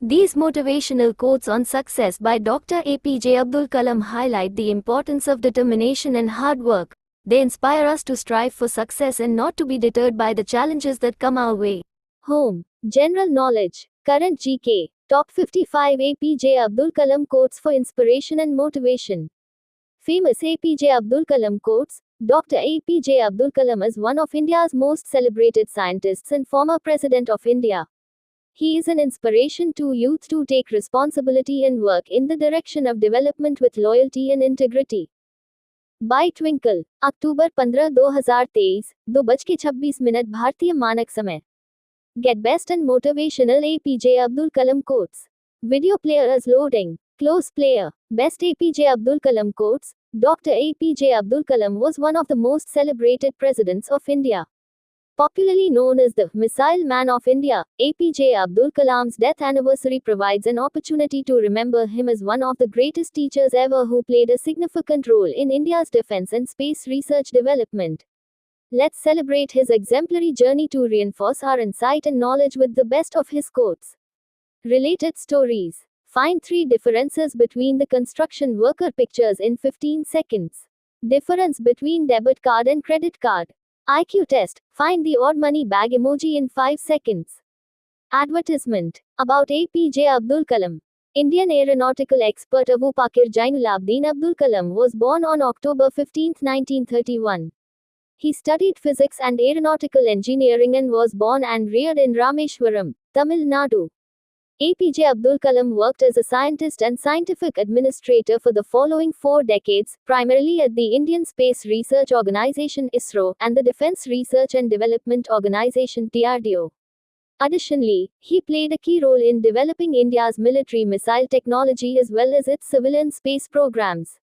These motivational quotes on success by Dr. APJ Abdul Kalam highlight the importance of determination and hard work. They inspire us to strive for success and not to be deterred by the challenges that come our way. Home. General knowledge. Current GK. Top 55 APJ Abdul Kalam quotes for inspiration and motivation. Famous APJ Abdul Kalam quotes. Dr. APJ Abdul Kalam is one of India's most celebrated scientists and former President of India. He is an inspiration to youth to take responsibility and work in the direction of development with loyalty and integrity. By Twinkle, अक्टूबर 15, 2023, 2:26 भारतीय मानक समय. Get best and motivational APJ Abdul Kalam quotes. Video player is loading. Close player. Best APJ Abdul Kalam quotes. Dr. APJ Abdul Kalam was one of the most celebrated presidents of India. Popularly known as the Missile Man of India, APJ Abdul Kalam's death anniversary provides an opportunity to remember him as one of the greatest teachers ever who played a significant role in India's defense and space research development. Let's celebrate his exemplary journey to reinforce our insight and knowledge with the best of his quotes. Related stories. Find 3 differences between the construction worker pictures in 15 seconds. Difference between debit card and credit card. IQ test. Find the odd money bag emoji in 5 seconds. Advertisement. About APJ Abdul Kalam. Indian aeronautical expert Abu Pakir Jainulabdin Abdul Kalam was born on October 15, 1931. He studied physics and aeronautical engineering and was born and reared in Rameshwaram, Tamil Nadu. APJ Abdul Kalam worked as a scientist and scientific administrator for the following 4 decades, primarily at the Indian Space Research Organisation ISRO and the Defence Research and Development Organisation DRDO. Additionally, he played a key role in developing India's military missile technology as well as its civilian space programs.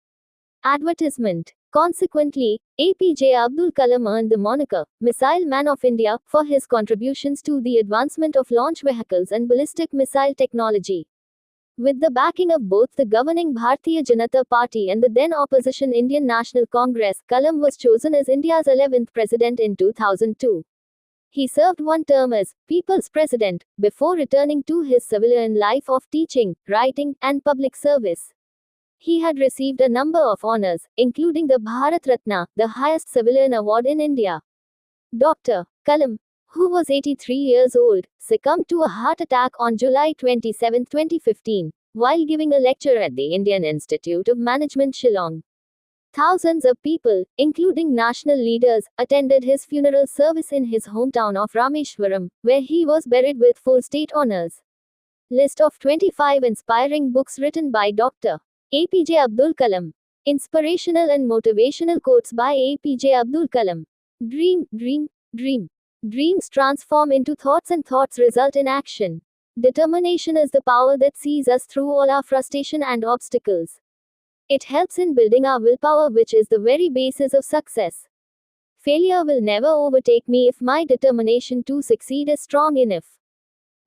Advertisement. Consequently, APJ Abdul Kalam earned the moniker, Missile Man of India, for his contributions to the advancement of launch vehicles and ballistic missile technology. With the backing of both the governing Bharatiya Janata Party and the then opposition Indian National Congress, Kalam was chosen as India's 11th president in 2002. He served 1 term as People's President, before returning to his civilian life of teaching, writing, and public service. He had received a number of honors, including the Bharat Ratna, the highest civilian award in India. Dr. Kalam, who was 83 years old, succumbed to a heart attack on July 27, 2015, while giving a lecture at the Indian Institute of Management Shillong. Thousands of people, including national leaders, attended his funeral service in his hometown of Rameshwaram, where he was buried with full state honors. List of 25 inspiring books written by Dr. APJ Abdul Kalam. Inspirational and motivational quotes by APJ Abdul Kalam. Dream, dream, dream. Dreams transform into thoughts and thoughts result in action. Determination is the power that sees us through all our frustration and obstacles. It helps in building our willpower, which is the very basis of success. Failure will never overtake me if my determination to succeed is strong enough.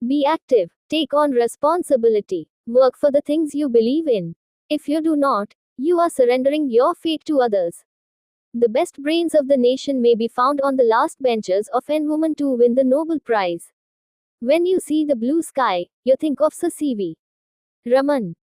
Be active. Take on responsibility. Work for the things you believe in. If you do not, you are surrendering your fate to others. The best brains of the nation may be found on the last benches of an woman to win the Nobel Prize. When you see the blue sky, you think of Sir C.V. Raman.